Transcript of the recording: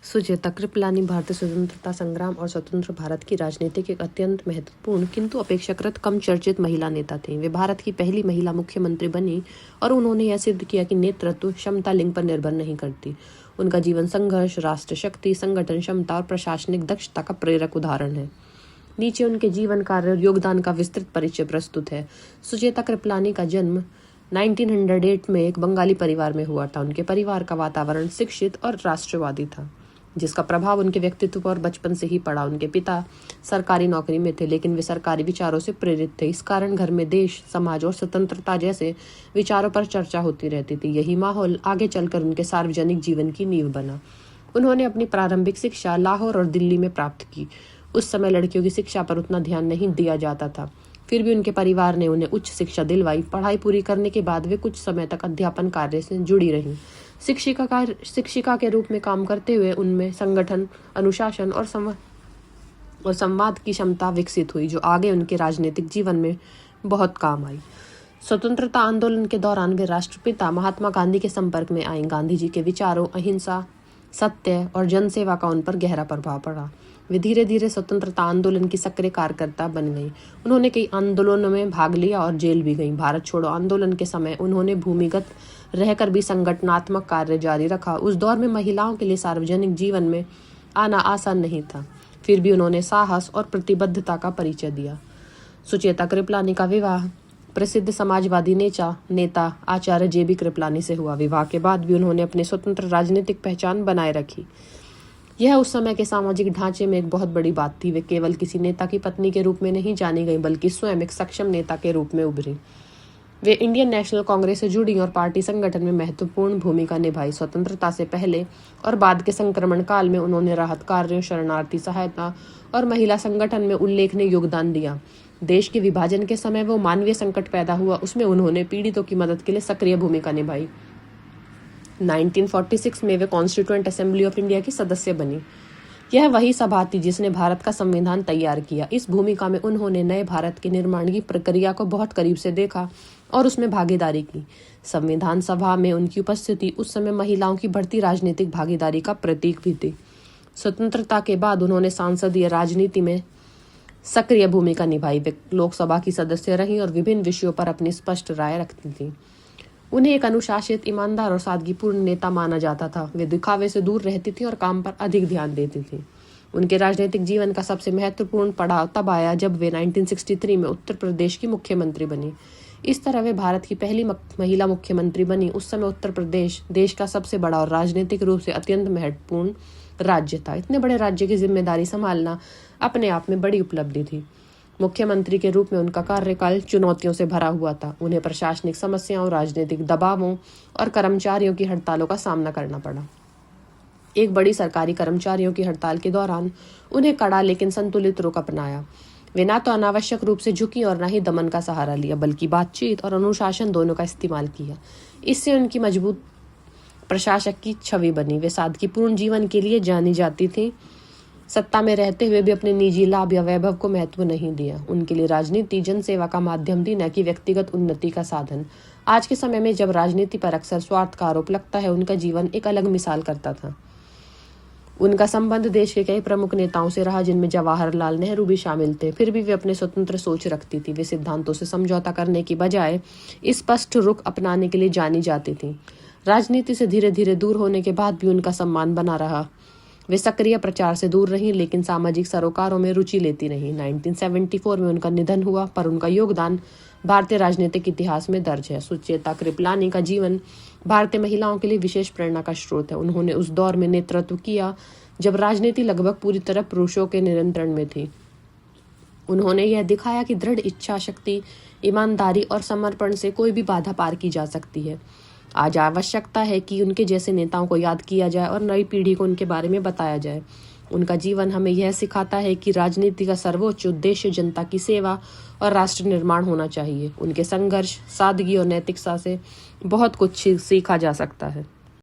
सुचेता कृपलानी भारतीय स्वतंत्रता संग्राम और स्वतंत्र भारत की राजनीति के एक अत्यंत महत्वपूर्ण किंतु अपेक्षाकृत कम चर्चित महिला नेता थीं। वे भारत की पहली महिला मुख्यमंत्री बनी और उन्होंने यह सिद्ध किया कि नेतृत्व क्षमता लिंग पर निर्भर नहीं करती। उनका जीवन संघर्ष, राष्ट्र शक्ति, संगठन क्षमता और प्रशासनिक दक्षता का प्रेरक उदाहरण है। नीचे उनके जीवन, कार्य और योगदान का विस्तृत परिचय प्रस्तुत है। सुचेता कृपलानी का जन्म 1908 में एक बंगाली परिवार में हुआ था। उनके परिवार का वातावरण शिक्षित और राष्ट्रवादी था, जिसका प्रभाव उनके व्यक्तित्व पर बचपन से ही पड़ा। उनके पिता सरकारी नौकरी में थे, लेकिन वे सरकारी विचारों से प्रेरित थे। इस कारण घर में देश, समाज और स्वतंत्रता जैसे विचारों पर चर्चा होती रहती थी। यही माहौल आगे चलकर उनके सार्वजनिक जीवन की नींव बना। उन्होंने अपनी प्रारंभिक शिक्षा लाहौर और दिल्ली में प्राप्त की। उस समय लड़कियों की शिक्षा पर उतना ध्यान नहीं दिया जाता था, फिर भी उनके परिवार ने उन्हें उच्च शिक्षा दिलवाई। पढ़ाई पूरी करने के बाद वे कुछ समय तक अध्यापन कार्य से जुड़ी रहीं। शिक्षिका के रूप में काम करते हुए उनमें संगठन, अनुशासन और संवाद की क्षमता विकसित हुई, जो आगे उनके राजनीतिक जीवन में बहुत काम आई। स्वतंत्रता आंदोलन के दौरान वे राष्ट्रपिता महात्मा गांधी के संपर्क में आईं। गांधी जी के विचारों, अहिंसा, सत्य और जनसेवा का उन पर गहरा प्रभाव पड़ा। वे धीरे धीरे स्वतंत्रता आंदोलन की सक्रिय कार्यकर्ता बन गईं। उन्होंने कई आंदोलनों में भाग लिया और जेल भी गईं। भारत छोड़ो आंदोलन के समय उन्होंने भूमिगत रहकर भी संगठनात्मक कार्य जारी रखा। उस दौर में महिलाओं के लिए सार्वजनिक जीवन में आना आसान नहीं था, फिर भी उन्होंने साहस और प्रतिबद्धता का परिचय दिया। सुचेता कृपलानी का विवाह प्रसिद्ध समाजवादी नेता आचार्य JB कृपलानी से हुआ। विवाह के बाद भी उन्होंने अपनी स्वतंत्र राजनीतिक पहचान बनाए रखी। यह उस समय के सामाजिक ढांचे में एक बहुत बड़ी बात थी। वे केवल किसी नेता की पत्नी के रूप में नहीं जानी गई, बल्कि स्वयं एक सक्षम नेता के रूप में उभरी। वे इंडियन नेशनल कांग्रेस से जुड़ी और पार्टी संगठन में महत्वपूर्ण भूमिका निभाई। स्वतंत्रता से पहले और बाद के संक्रमण काल में उन्होंने राहत कार्यों, शरणार्थी सहायता और महिला संगठन में उल्लेखनीय योगदान दिया। देश के विभाजन के समय वो मानवीय संकट पैदा हुआ, उसमें उन्होंने पीड़ितों की मदद के लिए सक्रिय भूमिका निभाई। 1946 में वे कॉन्स्टिट्यूएंट असेंबली ऑफ इंडिया की सदस्य बनी। यह वही सभा थी जिसने भारत का संविधान तैयार किया। इस भूमिका में उन्होंने नए भारत के निर्माण की प्रक्रिया को बहुत करीब से देखा और उसमें भागीदारी की। संविधान सभा में उनकी उपस्थिति उस समय महिलाओं की बढ़ती राजनीतिक भागीदारी का प्रतीक भी थी। स्वतंत्रता के बाद उन्होंने सांसदीय राजनीति में सक्रिय भूमिका निभाई। वे लोकसभा की सदस्य रहीं और विभिन्न विषयों पर अपनी स्पष्ट राय रखती थीं। उन्हें एक अनुशासित, ईमानदार और सादगीपूर्ण नेता माना जाता था। वे दिखावे से दूर रहती थीं और काम पर अधिक ध्यान देती थीं। उनके राजनीतिक जीवन का सबसे महत्वपूर्ण पड़ाव तब आया जब वे 1963 में उत्तर प्रदेश की मुख्यमंत्री बनी। इस तरह वे भारत की पहली महिला मुख्यमंत्री बनी। उस समय उत्तर प्रदेश देश का सबसे बड़ा और राजनीतिक रूप से अत्यंत महत्वपूर्ण राज्य था। इतने बड़े राज्य की जिम्मेदारी संभालना अपने आप में बड़ी उपलब्धि थी। मुख्यमंत्री के रूप में उनका कार्यकाल चुनौतियों से भरा हुआ था। उन्हें प्रशासनिक समस्याओं, राजनीतिक दबावों और कर्मचारियों की हड़तालों का सामना करना पड़ा। एक बड़ी सरकारी कर्मचारियों की हड़ताल के दौरान उन्हें कड़ा लेकिन संतुलित रुख अपनाया। वे ना तो अनावश्यक रूप से झुकी और ना ही दमन का सहारा लिया, बल्कि बातचीत और अनुशासन दोनों का इस्तेमाल किया। इससे उनकी मजबूत प्रशासक की छवि बनी। वे सादगीपूर्ण जीवन के लिए जानी जाती थी। सत्ता में रहते हुए भी अपने निजी लाभ या वैभव को महत्व नहीं दिया। उनके लिए राजनीति जनसेवा का माध्यम थी, न कि व्यक्तिगत उन्नति का साधन। आज के समय में जब राजनीति पर अक्सर स्वार्थ का आरोप लगता है, उनका जीवन एक अलग मिसाल करता था। उनका संबंध देश के कई प्रमुख नेताओं से रहा, जिनमें जवाहरलाल नेहरू भी शामिल थे। फिर भी वे अपने स्वतंत्र सोच रखती थी। वे सिद्धांतों से समझौता करने की बजाय स्पष्ट रुख अपनाने के लिए जानी जाती थी। राजनीति से धीरे धीरे दूर होने के बाद भी उनका सम्मान बना रहा। वे सक्रिय प्रचार से दूर रहीं, लेकिन सामाजिक सरोकारों में रुचि लेती रहीं। 1974 में उनका निधन हुआ, पर उनका योगदान भारतीय राजनीतिक इतिहास में दर्ज है। सुचेता कृपलानी का जीवन भारतीय महिलाओं के लिए विशेष प्रेरणा का स्रोत है। उन्होंने उस दौर में नेतृत्व किया जब राजनीति लगभग पूरी तरह पुरुषों के नियंत्रण में थी। उन्होंने यह दिखाया कि दृढ़ इच्छा शक्ति, ईमानदारी और समर्पण से कोई भी बाधा पार की जा सकती है। आज आवश्यकता है कि उनके जैसे नेताओं को याद किया जाए और नई पीढ़ी को उनके बारे में बताया जाए। उनका जीवन हमें यह सिखाता है कि राजनीति का सर्वोच्च उद्देश्य जनता की सेवा और राष्ट्र निर्माण होना चाहिए। उनके संघर्ष, सादगी और नैतिकता से बहुत कुछ सीखा जा सकता है।